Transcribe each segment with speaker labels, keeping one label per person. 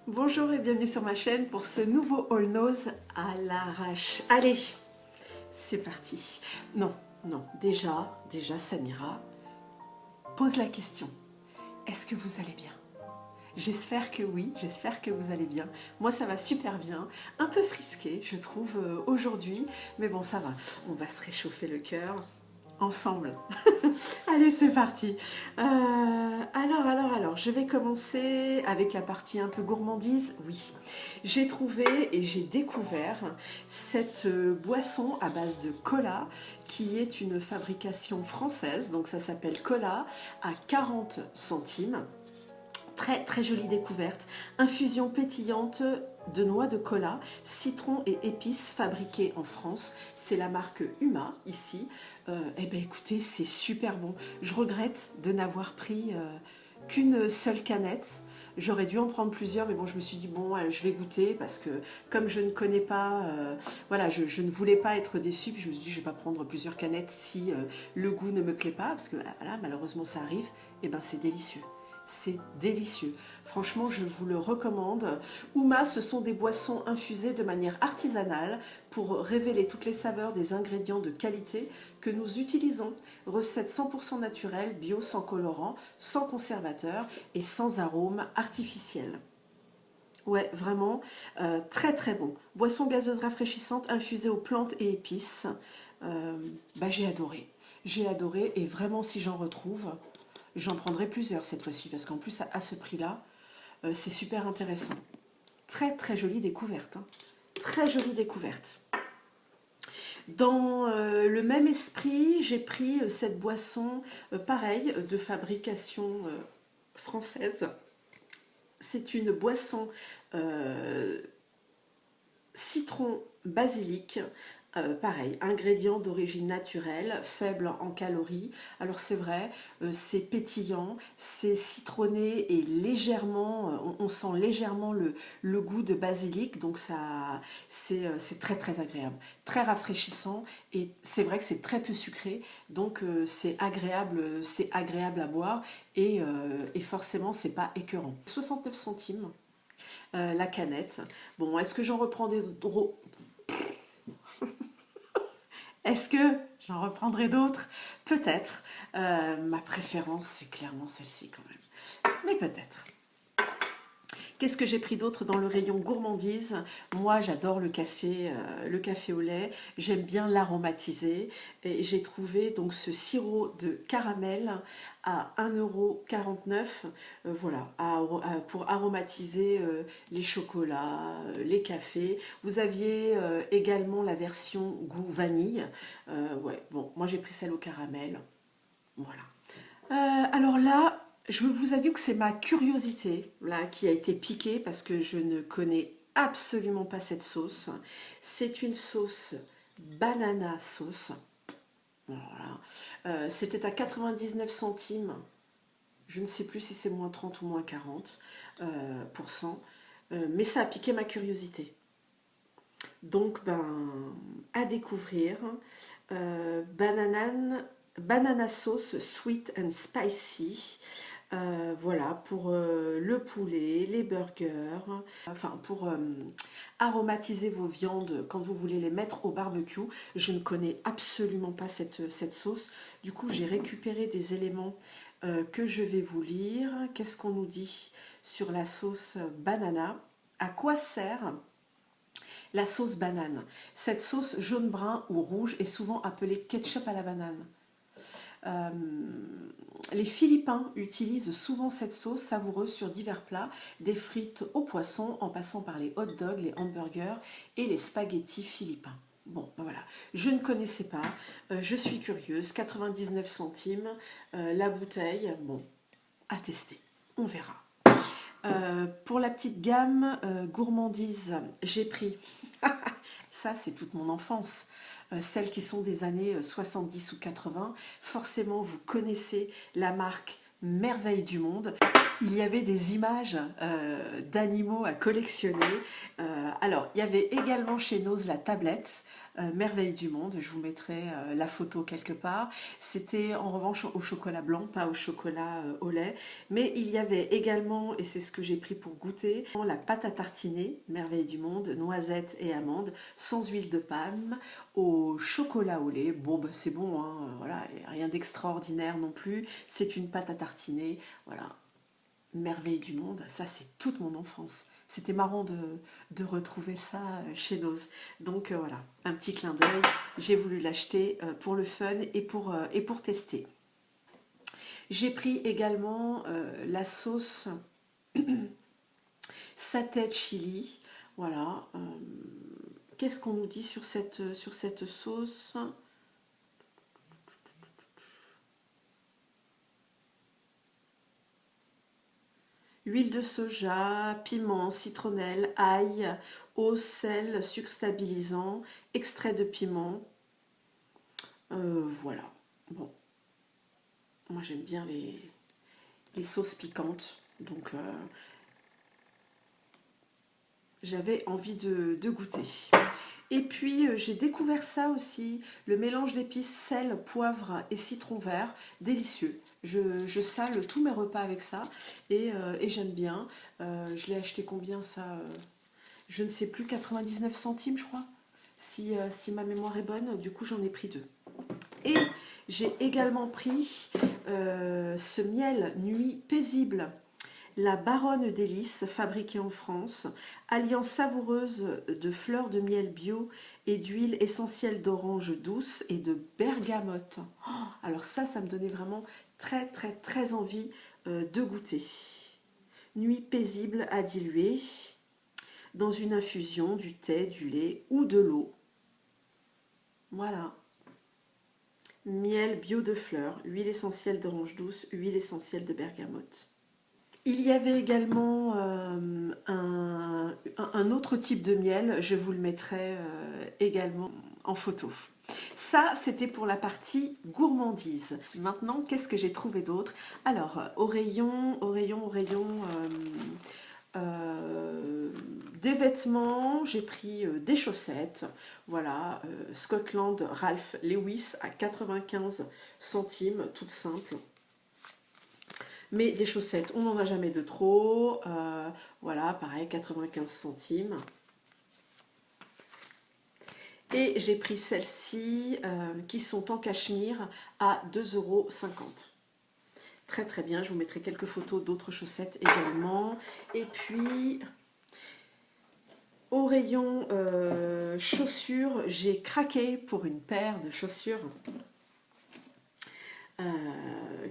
Speaker 1: Bonjour et bienvenue sur ma chaîne pour ce nouveau All Nose à l'arrache. Allez, c'est parti. Non, déjà Samira, pose la question. Est-ce que vous allez bien? J'espère que oui, j'espère que vous allez bien. Moi ça va super bien, un peu frisqué je trouve aujourd'hui, mais bon ça va, on va se réchauffer le cœur ensemble. Allez, c'est parti. Alors, je vais commencer avec la partie un peu gourmandise. Oui, j'ai trouvé et j'ai découvert cette boisson à base de cola qui est une fabrication française. Donc ça s'appelle Cola à 40 centimes. Très très jolie découverte. Infusion pétillante de noix de cola, citron et épices fabriquées en France. C'est la marque Huma ici. Eh bien écoutez, c'est super bon. Je regrette de n'avoir pris qu'une seule canette. J'aurais dû en prendre plusieurs, mais bon, je me suis dit, bon, je vais goûter parce que comme je ne connais pas, voilà, je ne voulais pas être déçue. Puis je me suis dit, je ne vais pas prendre plusieurs canettes si le goût ne me plaît pas, parce que voilà, malheureusement ça arrive. Et ben c'est délicieux. C'est délicieux. Franchement, je vous le recommande. Huma, ce sont des boissons infusées de manière artisanale pour révéler toutes les saveurs des ingrédients de qualité que nous utilisons. Recette 100% naturelle, bio, sans colorant, sans conservateur et sans arôme artificiel. Ouais, vraiment, très très bon. Boisson gazeuse rafraîchissante infusée aux plantes et épices. J'ai adoré. J'ai adoré et vraiment si j'en retrouve, j'en prendrai plusieurs cette fois-ci parce qu'en plus à ce prix-là, c'est super intéressant. Très très jolie découverte. Hein. Très jolie découverte. Dans le même esprit, j'ai pris cette boisson pareille de fabrication française. C'est une boisson citron basilic. Pareil, ingrédients d'origine naturelle, faible en calories. Alors c'est vrai, c'est pétillant, c'est citronné et légèrement, on sent légèrement le goût de basilic, donc ça, c'est très très agréable, très rafraîchissant et c'est vrai que c'est très peu sucré, donc c'est agréable à boire et forcément c'est pas écœurant. 69 centimes la canette. Bon, est-ce que j'en reprends des Est-ce que j'en reprendrai d'autres? Peut-être. Ma préférence, c'est clairement celle-ci quand même. Mais peut-être. Qu'est-ce que j'ai pris d'autre dans le rayon gourmandise? Moi, j'adore le café au lait. J'aime bien l'aromatiser. Et j'ai trouvé donc ce sirop de caramel à 1,49 €. Voilà, pour aromatiser les chocolats, les cafés. Vous aviez également la version goût vanille. Ouais, bon, moi j'ai pris celle au caramel. Voilà. Alors là, je vous avoue que c'est ma curiosité là qui a été piquée parce que je ne connais absolument pas cette sauce. C'est une sauce banana sauce. Voilà. C'était à 99 centimes. Je ne sais plus si c'est moins 30 ou moins 40 pour cent. Mais ça a piqué ma curiosité. Donc, à découvrir. Banana sauce sweet and spicy. Voilà, pour le poulet, les burgers, enfin pour aromatiser vos viandes quand vous voulez les mettre au barbecue. Je ne connais absolument pas cette sauce. Du coup, j'ai récupéré des éléments que je vais vous lire. Qu'est-ce qu'on nous dit sur la sauce banana? À quoi sert la sauce banane? Cette sauce jaune-brun ou rouge est souvent appelée ketchup à la banane. Euh, les Philippins utilisent souvent cette sauce savoureuse sur divers plats, des frites au poisson en passant par les hot dogs, les hamburgers et les spaghettis philippins. Bon, voilà, je ne connaissais pas, je suis curieuse, 99 centimes la bouteille, bon, à tester, on verra. Pour la petite gamme gourmandise, j'ai pris, ça c'est toute mon enfance, celles qui sont des années 70 ou 80, forcément vous connaissez la marque Merveille du Monde. Il y avait des images d'animaux à collectionner. Alors, il y avait également chez Noz la tablette Merveille du Monde. Je vous mettrai la photo quelque part. C'était en revanche au chocolat blanc, pas au chocolat au lait. Mais il y avait également, et c'est ce que j'ai pris pour goûter, la pâte à tartiner Merveille du Monde, noisettes et amandes, sans huile de palme, au chocolat au lait. Bon, bah, c'est bon, hein, voilà, rien d'extraordinaire non plus. C'est une pâte à tartiner, voilà. Merveille du monde, ça c'est toute mon enfance. C'était marrant de retrouver ça chez Noz. Donc voilà, un petit clin d'œil. J'ai voulu l'acheter pour le fun et pour tester. J'ai pris également la sauce satay chili. Voilà. Qu'est-ce qu'on nous dit sur cette sauce ? Huile de soja, piment, citronnelle, ail, eau, sel, sucre stabilisant, extrait de piment. Voilà. Bon, moi j'aime bien les sauces piquantes, donc j'avais envie de goûter. Et puis j'ai découvert ça aussi, le mélange d'épices, sel, poivre et citron vert, délicieux. Je sale tous mes repas avec ça et j'aime bien. Je l'ai acheté combien ça je ne sais plus, 99 centimes je crois, si ma mémoire est bonne. Du coup j'en ai pris 2. Et j'ai également pris ce miel nuit paisible. La Baronne Délices, fabriquée en France, alliant savoureuse de fleurs de miel bio et d'huile essentielle d'orange douce et de bergamote. Oh, alors ça me donnait vraiment très très très envie de goûter. Nuit paisible à diluer dans une infusion, du thé, du lait ou de l'eau. Voilà. Miel bio de fleurs, huile essentielle d'orange douce, huile essentielle de bergamote. Il y avait également un autre type de miel, je vous le mettrai également en photo. Ça, c'était pour la partie gourmandise. Maintenant, qu'est-ce que j'ai trouvé d'autre? Alors, au rayon des vêtements, j'ai pris des chaussettes. Voilà, Scotland Ralph Lewis à 95 centimes, toutes simples. Mais des chaussettes, on n'en a jamais de trop. Voilà, pareil, 95 centimes. Et j'ai pris celles-ci qui sont en cachemire à 2,50 €. Très très bien, je vous mettrai quelques photos d'autres chaussettes également. Et puis, au rayon chaussures, j'ai craqué pour une paire de chaussures.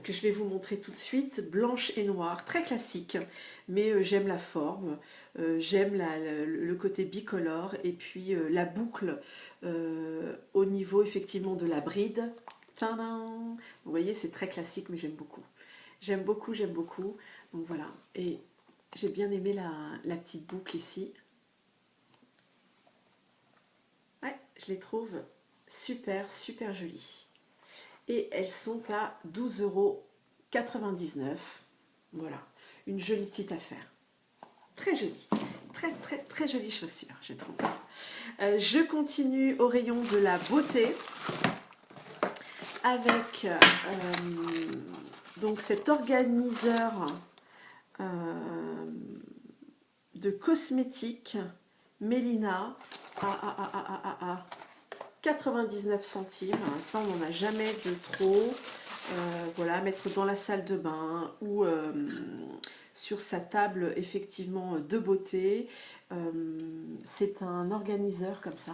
Speaker 1: Que je vais vous montrer tout de suite, blanche et noire, très classique, mais j'aime la forme, j'aime le côté bicolore et puis la boucle au niveau effectivement de la bride. Tadam! Vous voyez, c'est très classique, mais j'aime beaucoup. J'aime beaucoup, j'aime beaucoup. Donc voilà, et j'ai bien aimé la petite boucle ici. Ouais, je les trouve super, super jolies. Et elles sont à 12,99 €. Voilà, une jolie petite affaire. Très jolie, très très très jolie chaussure, je trouve. Je continue au rayon de la beauté avec donc cet organiseur de cosmétiques Mélina à 99 centimes. Ça, on n'en a jamais de trop. Voilà, mettre dans la salle de bain ou sur sa table effectivement de beauté. C'est un organiseur comme ça,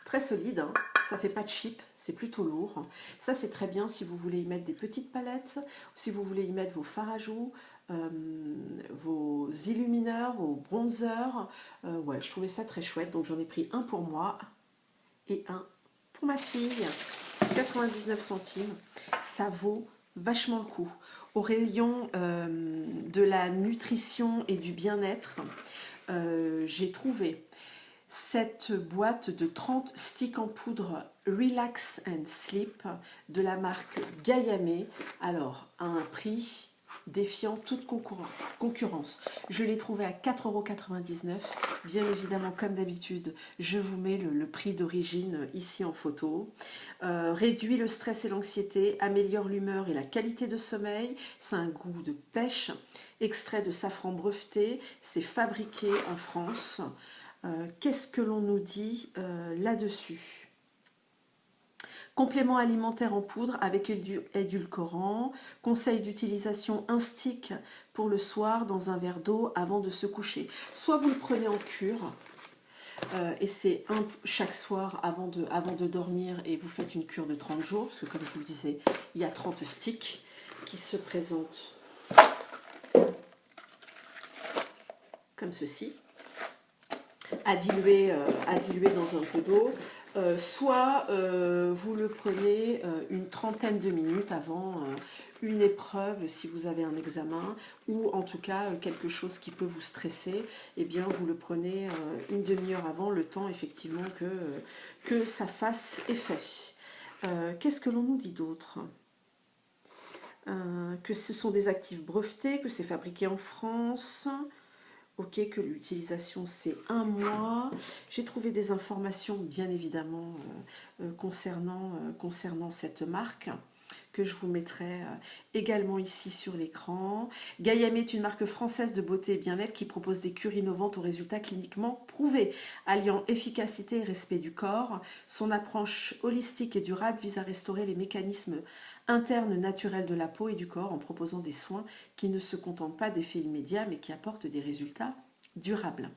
Speaker 1: très solide, hein. Ça fait pas de chip, c'est plutôt lourd. Ça, c'est très bien si vous voulez y mettre des petites palettes, si vous voulez y mettre vos fards à joues, vos illumineurs, vos bronzers. Ouais, je trouvais ça très chouette, donc j'en ai pris un pour moi et un pour ma fille. 99 centimes, ça vaut vachement le coup. Au rayon de la nutrition et du bien-être, j'ai trouvé cette boîte de 30 sticks en poudre Relax and Sleep de la marque Gayame. Alors, à un prix défiant toute concurrence. Je l'ai trouvé à 4,99 €. Bien évidemment, comme d'habitude, je vous mets le prix d'origine ici en photo. Réduit le stress et l'anxiété, améliore l'humeur et la qualité de sommeil. C'est un goût de pêche. Extrait de safran breveté. C'est fabriqué en France. Qu'est-ce que l'on nous dit là-dessus? Complément alimentaire en poudre avec édulcorant. Conseil d'utilisation, un stick pour le soir dans un verre d'eau avant de se coucher. Soit vous le prenez en cure, et c'est un chaque soir avant de dormir, et vous faites une cure de 30 jours, parce que comme je vous le disais, il y a 30 sticks qui se présentent comme ceci, à diluer dans un peu d'eau. Soit vous le prenez une trentaine de minutes avant une épreuve, si vous avez un examen, ou en tout cas quelque chose qui peut vous stresser, eh bien vous le prenez une demi-heure avant, le temps effectivement que ça fasse effet. Qu'est-ce que l'on nous dit d'autre? Que ce sont des actifs brevetés, que c'est fabriqué en France. Ok, que l'utilisation c'est 1 mois. J'ai trouvé des informations bien évidemment concernant cette marque que je vous mettrai également ici sur l'écran. Gayamé est une marque française de beauté et bien-être qui propose des cures innovantes aux résultats cliniquement prouvés. Alliant efficacité et respect du corps, son approche holistique et durable vise à restaurer les mécanismes internes naturels de la peau et du corps en proposant des soins qui ne se contentent pas d'effets immédiats mais qui apportent des résultats durables.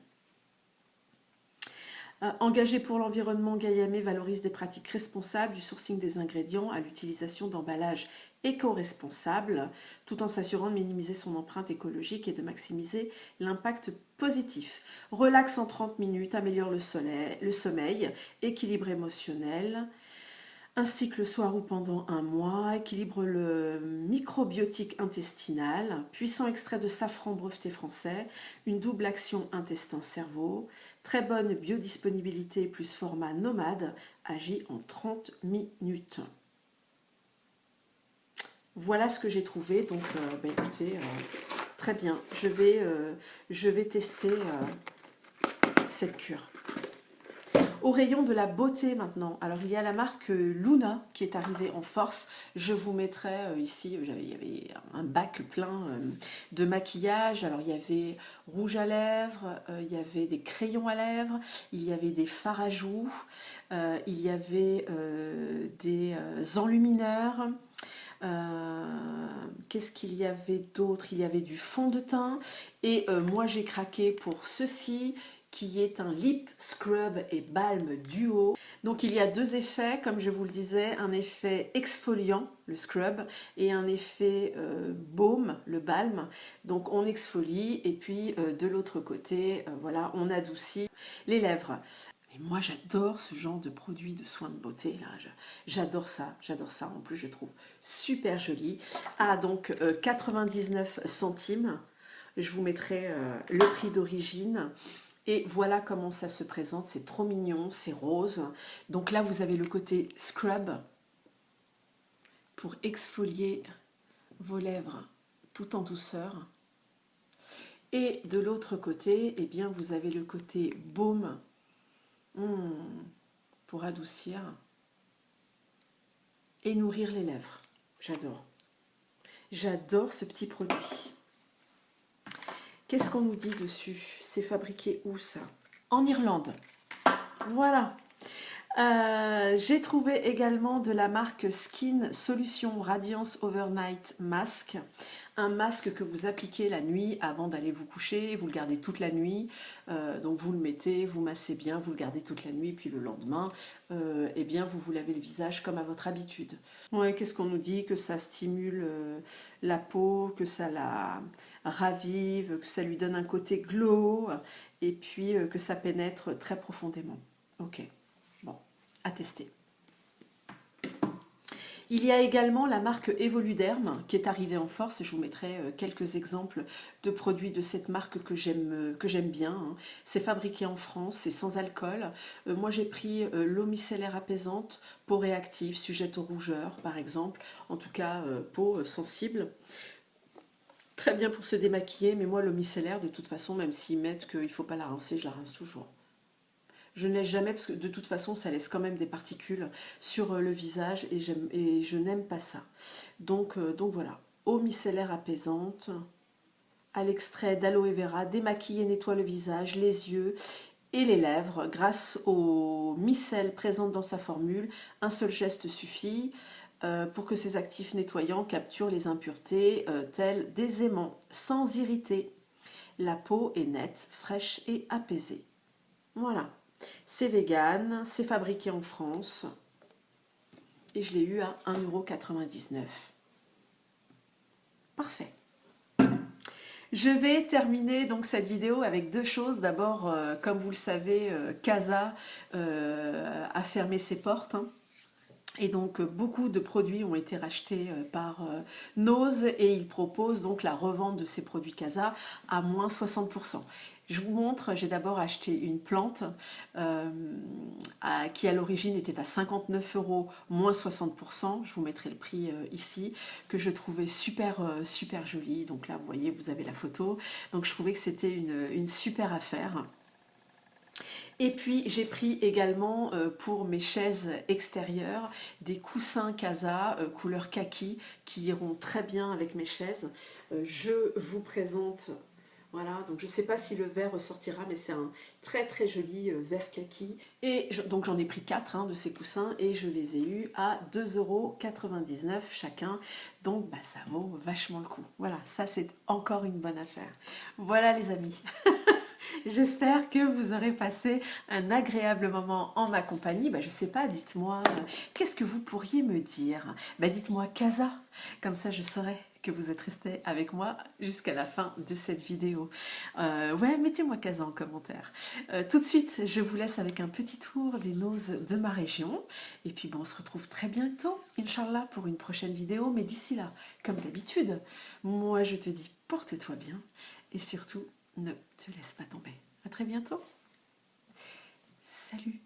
Speaker 1: Engagé pour l'environnement, Gayamé valorise des pratiques responsables du sourcing des ingrédients à l'utilisation d'emballages éco-responsables, tout en s'assurant de minimiser son empreinte écologique et de maximiser l'impact positif. Relaxe en 30 minutes, améliore le sommeil, équilibre émotionnel, un cycle le soir ou pendant 1 mois, équilibre le microbiotique intestinal, puissant extrait de safran breveté français, une double action intestin-cerveau, très bonne biodisponibilité plus format nomade, agit en 30 minutes. Voilà ce que j'ai trouvé, donc écoutez, très bien, je vais tester cette cure. Au rayon de la beauté maintenant, alors il y a la marque Luna qui est arrivée en force. Je vous mettrai ici, il y avait un bac plein de maquillage. Alors il y avait rouge à lèvres, il y avait des crayons à lèvres, il y avait des fards à joues, il y avait des enlumineurs. Qu'est-ce qu'il y avait d'autre? Il y avait du fond de teint et moi j'ai craqué pour ceci qui est un lip scrub et balm duo. Donc il y a 2 effets, comme je vous le disais, un effet exfoliant, le scrub, et un effet baume, le balm. Donc on exfolie et puis de l'autre côté, voilà, on adoucit les lèvres. Et moi j'adore ce genre de produit de soins de beauté là, j'adore ça, en plus je trouve super joli. Ah donc 99 centimes, je vous mettrai le prix d'origine. Et voilà comment ça se présente, c'est trop mignon, c'est rose. Donc là, vous avez le côté scrub pour exfolier vos lèvres tout en douceur. Et de l'autre côté, eh bien, vous avez le côté baume pour adoucir et nourrir les lèvres. J'adore. J'adore ce petit produit. Qu'est-ce qu'on nous dit dessus? C'est fabriqué où ça? En Irlande. Voilà. J'ai trouvé également de la marque Skin Solution Radiance Overnight Mask. Un masque que vous appliquez la nuit avant d'aller vous coucher. Vous le gardez toute la nuit. Donc vous le mettez, vous massez bien, vous le gardez toute la nuit. Puis le lendemain, eh bien vous vous lavez le visage comme à votre habitude. Ouais, qu'est-ce qu'on nous dit? Que ça stimule la peau, que ça la ravive, que ça lui donne un côté glow. Et puis que ça pénètre très profondément. Ok. Bon, à tester. Il y a également la marque Evoluderm qui est arrivée en force. Je vous mettrai quelques exemples de produits de cette marque que j'aime bien. Hein. C'est fabriqué en France, c'est sans alcool. Moi j'ai pris l'eau micellaire apaisante, peau réactive, sujette aux rougeurs par exemple. En tout cas, peau sensible. Très bien pour se démaquiller, mais moi, l'eau micellaire, de toute façon, même s'ils mettent qu'il ne faut pas la rincer, je la rince toujours. Je ne laisse jamais, parce que de toute façon, ça laisse quand même des particules sur le visage, et je n'aime pas ça. Donc voilà, eau micellaire apaisante, à l'extrait d'aloe vera, démaquille et nettoie le visage, les yeux et les lèvres grâce aux micelles présentes dans sa formule. Un seul geste suffit pour que ces actifs nettoyants capturent les impuretés telles des aimants sans irriter. La peau est nette, fraîche et apaisée. Voilà, c'est vegan, c'est fabriqué en France et je l'ai eu à 1,99 €. Parfait. Je vais terminer donc cette vidéo avec deux choses. D'abord, comme vous le savez, Casa a fermé ses portes. Hein. Et donc beaucoup de produits ont été rachetés par Nose et ils proposent donc la revente de ces produits Casa à moins 60%. Je vous montre, j'ai d'abord acheté une plante qui à l'origine était à 59 €, moins 60%. Je vous mettrai le prix ici, que je trouvais super jolie. Donc là, vous voyez, vous avez la photo. Donc je trouvais que c'était une super affaire. Et puis j'ai pris également pour mes chaises extérieures des coussins Casa couleur kaki qui iront très bien avec mes chaises. Je vous présente, voilà, donc je ne sais pas si le vert ressortira, mais c'est un très joli vert kaki. Et donc j'en ai pris 4 de ces coussins et je les ai eus à 2,99 € chacun. Donc bah, ça vaut vachement le coup. Voilà, ça c'est encore une bonne affaire. Voilà les amis. J'espère que vous aurez passé un agréable moment en ma compagnie. Je ne sais pas, dites-moi, qu'est-ce que vous pourriez me dire? Dites-moi Casa, comme ça je saurai que vous êtes resté avec moi jusqu'à la fin de cette vidéo. Ouais, mettez-moi Casa en commentaire. Tout de suite, je vous laisse avec un petit tour des noses de ma région. Et puis on se retrouve très bientôt, Inch'Allah, pour une prochaine vidéo. Mais d'ici là, comme d'habitude, moi je te dis porte-toi bien et surtout, ne te laisse pas tomber. À très bientôt. Salut.